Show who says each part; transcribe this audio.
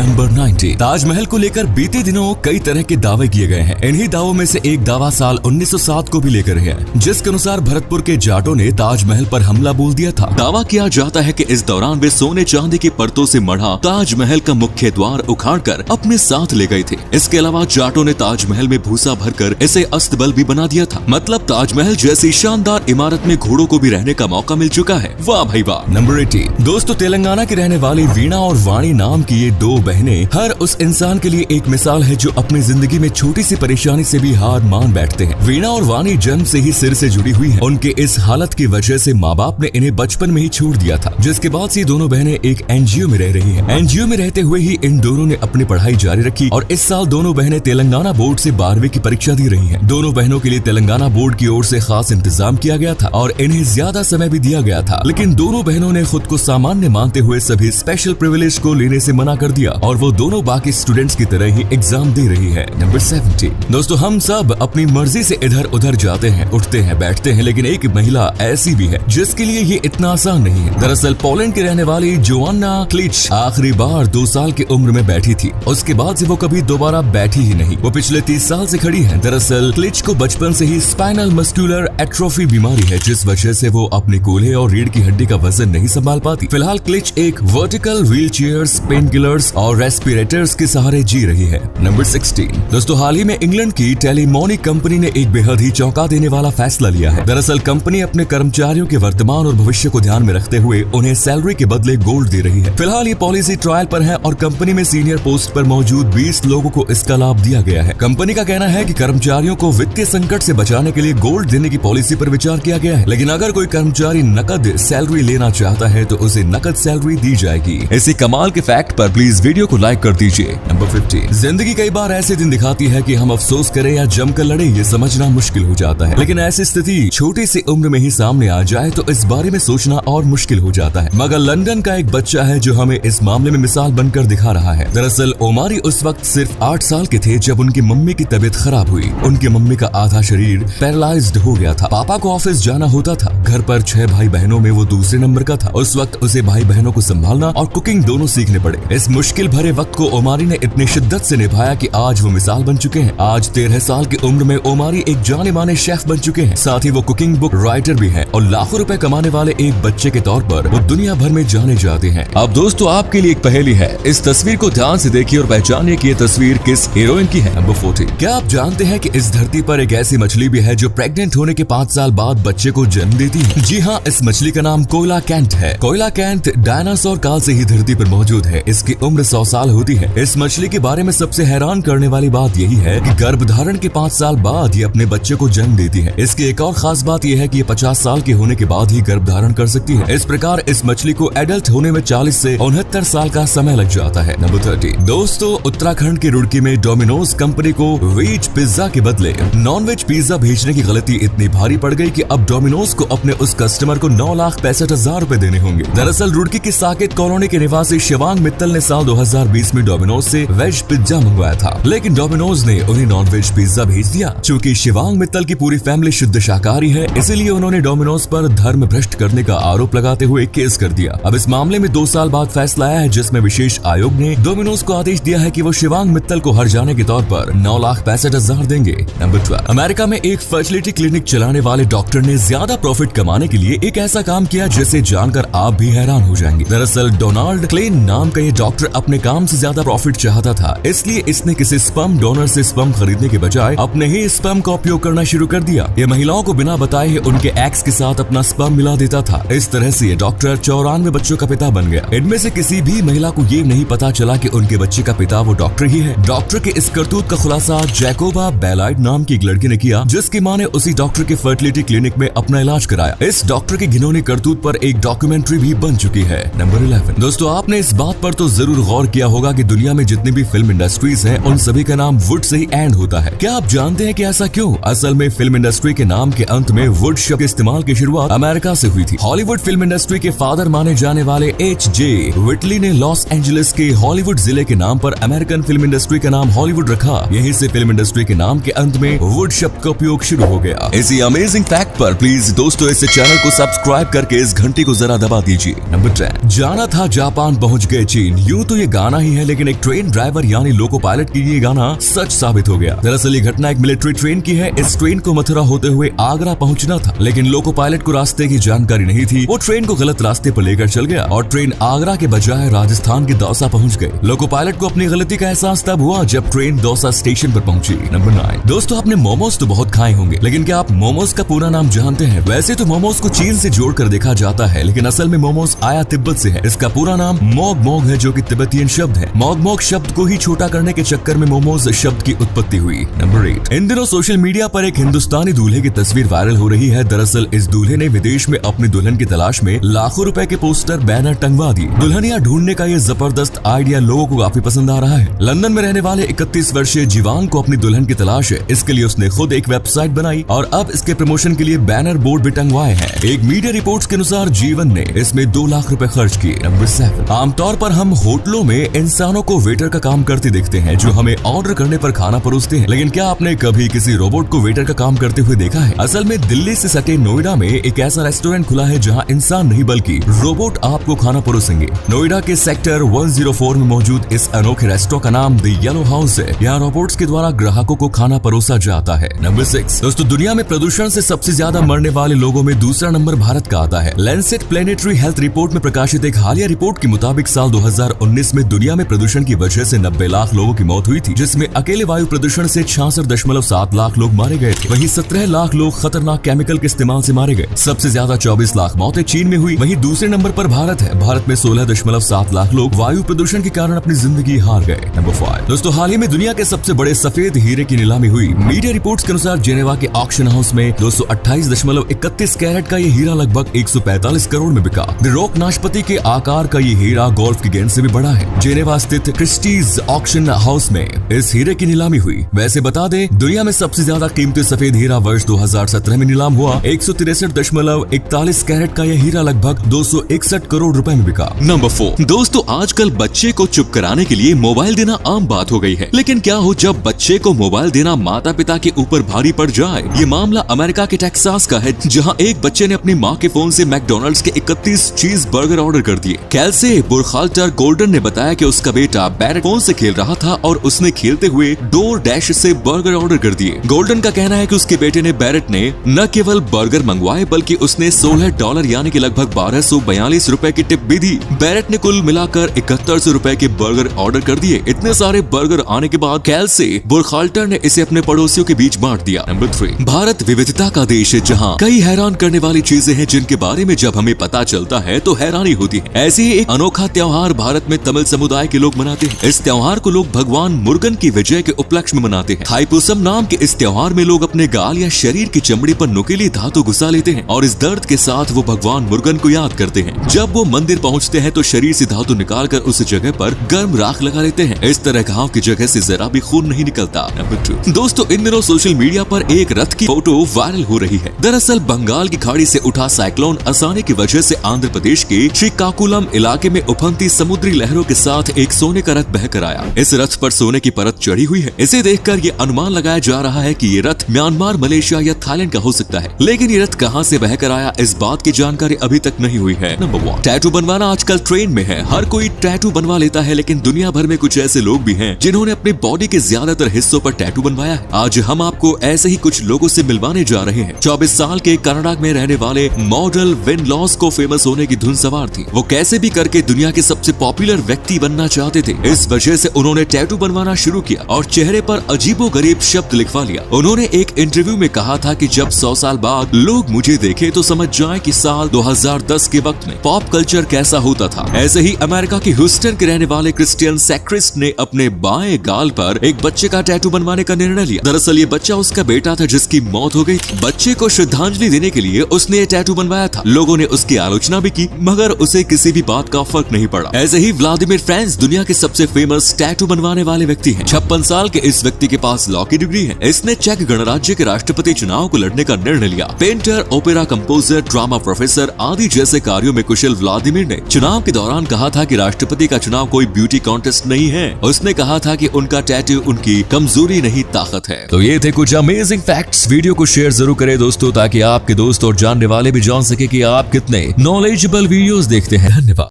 Speaker 1: Number 90। Taj Mahal को लेकर बीते दिनों कई तरह के दावे किए गए हैं। इन्हीं दावों में से एक दावा साल 1907 को भी लेकर है, जिसके अनुसार भरतपुर के जाटों ने ताजमहल पर हमला बोल दिया था। दावा किया जाता है कि इस दौरान वे सोने चांदी की परतों से मढ़ा ताजमहल का मुख्य द्वार उखाड़कर अपने साथ ले गए थे। इसके अलावा जाटों ने ताजमहल में भूसा भरकर इसे अस्तबल भी बना दिया था। मतलब ताजमहल जैसी शानदार इमारत में घोड़ों को भी रहने का मौका मिल चुका है। वाह भाई वाह। नंबर 80। दोस्तों, तेलंगाना की रहने वाली वीणा और वाणी नाम की ये दो बहनें हर उस इंसान के लिए एक मिसाल है जो अपनी जिंदगी में छोटी सी परेशानी से भी हार मान बैठते हैं। वीणा और वाणी जन्म से ही सिर से जुड़ी हुई हैं। उनके इस हालत की वजह से माँ बाप ने इन्हें बचपन में ही छोड़ दिया था, जिसके बाद से दोनों बहनें एक एनजीओ में रह रही हैं। एनजीओ में रहते हुए ही इन दोनों ने अपनी पढ़ाई जारी रखी और इस साल दोनों बहनें तेलंगाना बोर्ड से 12वीं की परीक्षा दी रही हैं। दोनों बहनों के लिए तेलंगाना बोर्ड की ओर से खास इंतजाम किया गया था और इन्हें ज्यादा समय भी दिया गया था, लेकिन दोनों बहनों ने खुद को सामान्य मानते हुए सभी स्पेशल प्रिविलेज को लेने से मना कर दिया और वो दोनों बाकी स्टूडेंट्स की तरह ही एग्जाम दे रही है। नंबर 70। दोस्तों, हम सब अपनी मर्जी से इधर उधर जाते हैं, उठते हैं, बैठते हैं, लेकिन एक महिला ऐसी भी है जिसके लिए ये इतना आसान नहीं है। दरअसल पोलैंड की रहने वाली जोआना क्लिच आखिरी बार 2 साल की उम्र में बैठी थी। उसके बाद से वो कभी दोबारा बैठी ही नहीं। वो पिछले 30 साल से खड़ी है। दरअसल क्लिच को बचपन से ही स्पाइनल मस्कुलर एट्रोफी बीमारी है, जिस वजह से वो अपने कूल्हे और रीढ़ की हड्डी का वजन नहीं संभाल पाती। फिलहाल क्लिच एक vertical wheel chairs, pain killers और रेस्पिरेटर्स के सहारे जी रही है। नंबर 16। दोस्तों, हाल ही में इंग्लैंड की टेलीमोनी कंपनी ने एक बेहद ही चौंका देने वाला फैसला लिया है। दरअसल कंपनी अपने कर्मचारियों के वर्तमान और भविष्य को ध्यान में रखते हुए उन्हें सैलरी के बदले गोल्ड दे रही है। फिलहाल ये पॉलिसी ट्रायल पर है और कंपनी में सीनियर पोस्ट पर मौजूद 20 लोगों को इसका लाभ दिया गया है। कंपनी का कहना है कि कर्मचारियों को वित्तीय संकट से बचाने के लिए गोल्ड देने की पॉलिसी पर विचार किया गया है, लेकिन अगर कोई कर्मचारी नकद सैलरी लेना चाहता है तो उसे नकद सैलरी दी जाएगी। इसी कमाल के फैक्ट पर प्लीज वीडियो को लाइक कर दीजिए। नंबर 15। जिंदगी कई बार ऐसे दिन दिखाती है कि हम अफसोस करें या जमकर लड़े ये समझना मुश्किल हो जाता है, लेकिन ऐसी स्थिति छोटी सी उम्र में ही सामने आ जाए तो इस बारे में सोचना और मुश्किल हो जाता है। मगर लंदन का एक बच्चा है जो हमें इस मामले में मिसाल बनकर दिखा रहा है। दरअसल ओमारी उस वक्त सिर्फ 8 साल के थे जब उनकी मम्मी की तबीयत खराब हुई। उनकी मम्मी का आधा शरीर पैरालाइज्ड हो गया था। पापा को ऑफिस जाना होता था। घर पर 6 भाई बहनों में वो दूसरे नंबर का था। उस वक्त उसे भाई बहनों को संभालना और कुकिंग दोनों सीखने पड़े। इस मुश्किल भरे वक्त को ओमारी ने इतनी शिद्दत से निभाया कि आज वो मिसाल बन चुके हैं। आज 13 साल की उम्र में ओमारी एक जाने माने शेफ बन चुके हैं। साथ ही वो कुकिंग बुक राइटर भी हैं और लाखों रुपए कमाने वाले एक बच्चे के तौर पर वो दुनिया भर में जाने जाते हैं। अब दोस्तों, आपके लिए एक पहेली है। इस तस्वीर को ध्यान से देखिए और पहचानिए कि ये तस्वीर किस हीरोइन की है। नंबर 14। क्या आप जानते हैं कि इस धरती पर एक ऐसी मछली भी है जो प्रेग्नेंट होने के 5 साल बाद बच्चे को जन्म देती है? जी हाँ, इस मछली का नाम कोयलाकैंथ है। कोयलाकैंथ डायनासोर काल से ही धरती पर मौजूद है। इसकी उम्र 100 साल होती है। इस मछली के बारे में सबसे हैरान करने वाली बात यही है कि गर्भधारण के 5 साल बाद ये अपने बच्चे को जन्म देती है। इसकी एक और खास बात यह है कि ये 50 साल के होने के बाद ही गर्भधारण कर सकती है। इस प्रकार इस मछली को एडल्ट होने में 40 से 69 साल का समय लग जाता है। नंबर 30। दोस्तों, उत्तराखंड के रुड़की में डोमिनोज कंपनी को वेज पिज्जा के बदले नॉन वेज पिज्जा भेजने की गलती इतनी भारी पड़ गई कि अब डोमिनोज को अपने उस कस्टमर को 9,65,000 रुपए देने होंगे। दरअसल रुड़की की साकेत कॉलोनी के निवासी शिवांग मित्तल ने साल 2020 में डोमिनोज से वेज पिज्जा मंगवाया था, लेकिन डोमिनोज ने उन्हें नॉन वेज पिज्जा भेज दिया। चूँकि शिवांग मित्तल की पूरी फैमिली शुद्ध शाकाहारी है, इसीलिए उन्होंने डोमिनोज पर धर्म भ्रष्ट करने का आरोप लगाते हुए केस कर दिया। अब इस मामले में 2 साल बाद फैसला आया है, जिसमें विशेष आयोग ने डोमिनोज को आदेश दिया है कि वो शिवांग मित्तल को हर जाने के तौर पर 9,65,000 देंगे। नंबर 12। अमेरिका में एक फर्टिलिटी क्लिनिक चलाने वाले डॉक्टर ने ज्यादा प्रॉफिट कमाने के लिए एक ऐसा काम किया जिसे जानकर आप भी हैरान हो जाएंगे। दरअसल डोनाल्ड क्लेन नाम का ये डॉक्टर अपने काम से ज्यादा प्रॉफिट चाहता था, इसलिए इसने किसी स्पर्म डोनर से स्पर्म खरीदने के बजाय अपने ही स्पर्म का उपयोग करना शुरू कर दिया। ये महिलाओं को बिना बताए ही उनके एक्स के साथ अपना स्पर्म मिला देता था। इस तरह से ये डॉक्टर 94 बच्चों का पिता बन गया। इनमें से किसी भी महिला को ये नहीं पता चला कि उनके बच्चे का पिता वो डॉक्टर ही है। डॉक्टर के इस करतूत का खुलासा जैकोबा बेलाइड नाम की एक लड़की ने किया, जिसकी मां ने उसी डॉक्टर के फर्टिलिटी क्लिनिक में अपना इलाज कराया। इस डॉक्टर की घिनौनी करतूत पर एक डॉक्यूमेंट्री भी बन चुकी है। नंबर 11। दोस्तों, आपने इस बात पर तो जरूर गौर किया होगा कि दुनिया में जितनी भी फिल्म इंडस्ट्रीज हैं, उन सभी का नाम वुड से ही एंड होता है। क्या आप जानते हैं कि ऐसा क्यों? असल में फिल्म इंडस्ट्री के नाम के अंत में वुड शब्द के इस्तेमाल की शुरुआत अमेरिका से हुई थी। हॉलीवुड फिल्म इंडस्ट्री के फादर माने जाने वाले H.J. विटली ने लॉस एंजलिस के हॉलीवुड जिले के नाम पर अमेरिकन फिल्म इंडस्ट्री का नाम हॉलीवुड रखा। यहीं से फिल्म इंडस्ट्री के नाम के अंत में वुड शब्द का उपयोग शुरू हो गया। इसी अमेजिंग फैक्ट पर प्लीज दोस्तों इस चैनल को सब्सक्राइब करके इस घंटी को जरा दबा दीजिए। नंबर 10। जाना था जापान पहुंच गए चीन, यूं तो ये गाना ही है, लेकिन एक ट्रेन ड्राइवर यानी लोको पायलट के लिए गाना सच साबित हो गया। दरअसल ये घटना एक मिलिट्री ट्रेन की है। इस ट्रेन को मथुरा होते हुए आगरा पहुंचना था, लेकिन लोको पायलट को रास्ते की जानकारी नहीं थी। वो ट्रेन को गलत रास्ते पर लेकर चल गया और ट्रेन आगरा के बजाय राजस्थान के दौसा पहुंच गई। लोको पायलट को अपनी गलती का एहसास तब हुआ जब ट्रेन दौसा स्टेशन पर पहुंची। नंबर 9। दोस्तों, आपने मोमोज तो बहुत खाए होंगे, लेकिन क्या आप मोमोज का पूरा नाम जानते हैं? वैसे तो मोमोज को चीन से जोड़कर देखा जाता है, लेकिन असल में मोमोज आया तिब्बत से है। इसका पूरा नाम मोग मोग है, जो कि तिब्बतियन शब्द है। मोग मोग शब्द को ही छोटा करने के चक्कर में मोमोज शब्द की उत्पत्ति हुई। नंबर 8। इन दिनों सोशल मीडिया पर एक हिंदुस्तानी दूल्हे की तस्वीर वायरल हो रही है। दरअसल इस दूल्हे ने विदेश में अपनी दुल्हन की तलाश में लाखों रुपए के पोस्टर बैनर टंगवा दिए। दुल्हनिया ढूंढने का ये जबरदस्त आइडिया लोगों को काफी पसंद आ रहा है। लंदन में रहने वाले 31 वर्षीय जीवांग को अपनी दुल्हन की तलाश है। इसके लिए उसने खुद एक वेबसाइट बनाई और अब इसके प्रमोशन के लिए बैनर बोर्ड भी टंगवाए हैं। एक मीडिया रिपोर्ट्स के अनुसार जीवन ने इसमें 2 लाख रुपए खर्च किए। नंबर 7। आमतौर पर हम होटलों में इंसानों को वेटर का काम करते देखते हैं, जो हमें ऑर्डर करने पर खाना परोसते हैं, लेकिन क्या आपने कभी किसी रोबोट को वेटर का काम करते हुए देखा है? असल में दिल्ली से सटे नोएडा में एक ऐसा रेस्टोरेंट खुला है जहां इंसान नहीं बल्कि रोबोट आपको खाना परोसेंगे। नोएडा के सेक्टर 104 में मौजूद इस अनोखे रेस्टोरेंट का नाम द येलो हाउस है। यहाँ रोबोट्स के द्वारा ग्राहकों को खाना परोसा जाता है। नंबर 6। दोस्तों, दुनिया में प्रदूषण से सबसे ज्यादा मरने वाले लोगों में दूसरा नंबर भारत का आता है। लैंसेट प्लेनेटरी हेल्थ रिपोर्ट में प्रकाशित एक हालिया रिपोर्ट के मुताबिक साल 2019 में दुनिया में प्रदूषण की वजह से 90 लाख लोगों की मौत हुई थी, जिसमें अकेले वायु प्रदूषण से 66.7 लाख लोग मारे गए थे। वहीं 17 लाख लोग खतरनाक केमिकल के इस्तेमाल से मारे गए। सबसे ज्यादा 24 लाख मौतें चीन में हुई। वहीं दूसरे नंबर पर भारत है। भारत में 16.7 लाख लोग वायु प्रदूषण के कारण अपनी जिंदगी हार गए। नंबर 5। दोस्तों, हाल ही में दुनिया के सबसे बड़े सफेद हीरे की नीलामी हुई। मीडिया रिपोर्ट्स के अनुसार जेनेवा के ऑक्शन हाउस में 228.31 कैरेट का ये हीरा लगभग 145 करोड़ में बिका। द रॉक नाशपाती के आकार का ये हीरा गोल्फ की गेंद से भी बड़ा है। जेनेवा स्थित क्रिस्टीज ऑक्शन हाउस में इस हीरे की नीलामी हुई। वैसे बता दें, दुनिया में सबसे ज्यादा कीमती सफेद हीरा वर्ष 2017 में नीलाम हुआ। 163.41 कैरेट का यह हीरा लगभग 261 करोड़ रुपए में बिका।
Speaker 2: नंबर 4। दोस्तों, आजकल बच्चे को चुप कराने के लिए मोबाइल देना आम बात हो गई है, लेकिन क्या हो जब बच्चे को मोबाइल देना माता पिता के ऊपर भारी पड़ जाए? ये मामला अमेरिका के टेक्सास का है, जहां एक बच्चे ने अपनी मां के फोन से मैकडॉनल्ड्स के 31 चीज बर्गर ऑर्डर कर दिए। कैल्से बुरखाल्टर गोल्डन ने बताया कि उसका बेटा बैरेट फोन से खेल रहा था और उसने खेलते हुए डोर डैश से बर्गर ऑर्डर कर दिए। गोल्डन का कहना है कि उसके बेटे ने बैरेट ने न केवल बर्गर मंगवाए बल्कि उसने $16 यानी कि लगभग 1242 रुपए की टिप भी दी। बैरेट ने कुल मिलाकर 7100 रुपए के बर्गर ऑर्डर कर दिए। इतने सारे बर्गर आने के बाद कैल्से बुरखाल्टर ने इसे अपने पड़ोसियों के बीच बांट दिया। नंबर 3। भारत विविधता का देश है, जहाँ कई हैरान करने वाली चीजें हैं जिनके बारे में जब हमें पता चलता है तो हैरानी होती है। ऐसे ही एक अनोखा त्योहार भारत में तमिल समुदाय के लोग मनाते हैं। इस त्योहार को लोग भगवान मुर्गन की विजय के उपलक्ष्य में मनाते हैं। थाईपुसम नाम के इस त्योहार में लोग अपने गाल या शरीर की चमड़ी पर नुकीली धातु घुसा लेते हैं और इस दर्द के साथ वो भगवान मुर्गन को याद करते हैं। जब वो मंदिर पहुंचते हैं तो शरीर से धातु निकालकर उस जगह पर गर्म राख लगा लेते हैं। इस तरह घाव की जगह से जरा भी खून नहीं निकलता। नंबर 2। दोस्तों, इन दिनों सोशल मीडिया पर एक रथ की फोटो वायरल हो रही है। दरअसल बंगाल की खाड़ी से उठा साइक्लोन असानी की वजह से आंध्र प्रदेश के श्रीकाकुलम इलाके में उफनती समुद्री लहरों के साथ एक सोने का रथ बहकर आया। इस रथ पर सोने की परत चढ़ी हुई है। इसे देखकर ये अनुमान लगाया जा रहा है कि ये रथ म्यांमार, मलेशिया या थाईलैंड का हो सकता है, लेकिन ये रथ कहां से बहकर आया इस बात की जानकारी अभी तक नहीं हुई है। नंबर 1। टैटू बनवाना आजकल ट्रेंड में है। हर कोई टैटू बनवा लेता है, लेकिन दुनिया भर में कुछ ऐसे लोग भी हैं जिन्होंने अपनी बॉडी के ज्यादातर हिस्सों पर टैटू बनवाया है। आज हम आपको ऐसे ही कुछ लोगों से मिलवाने जा रहे हैं। 24 साल के कनाडा में रहने वाले मॉडल विन लॉस को फेमस होने की धुन सवार थी। वो कैसे भी करके दुनिया के सबसे पॉपुलर व्यक्ति बनना चाहते थे। इस वजह से उन्होंने टैटू बनवाना शुरू किया और चेहरे पर अजीबोगरीब शब्द लिखवा लिया। उन्होंने एक इंटरव्यू में कहा था कि जब 100 साल बाद लोग मुझे देखे तो समझ जाएं कि साल 2010 के वक्त में पॉप कल्चर कैसा होता था। ऐसे ही अमेरिका के ह्यूस्टन के रहने वाले क्रिस्टियन सैक्रिस्ट ने अपने बाएं गाल पर एक बच्चे का टैटू बनवाने का निर्णय लिया। दरअसल ये बच्चा उसका बेटा था जिसकी मौत हो गई थी। बच्चे को श्रद्धांजलि देने के लिए उसने ये टैटू बनवाया था। लोगों ने उसकी आलोचना भी की, मगर उसे किसी भी बात का फर्क नहीं पड़ा। ऐसे ही व्लादिमीर फ्रांस दुनिया के सबसे फेमस टैटू बनवाने वाले व्यक्ति हैं। 56 साल के इस व्यक्ति के पास लॉ की डिग्री है। इसने चेक गणराज्य के राष्ट्रपति चुनाव को लड़ने का निर्णय लिया। Painter, opera composer, drama professor आदि जैसे कार्यों में कुशल व्लादिमीर ने चुनाव के दौरान कहा था कि राष्ट्रपति का चुनाव कोई ब्यूटी कॉन्टेस्ट नहीं है। उसने कहा था कि उनका टैटू उनकी कमजोरी नहीं, ताकत है।
Speaker 1: तो ये थे कुछ अमेजिंग फैक्ट्स। वीडियो को शेयर जरूर करें दोस्तों, ताकि आपके दोस्त और जानने वाले भी जान सके कि आप कितने नॉलेजेबल वीडियोस देखते हैं। धन्यवाद।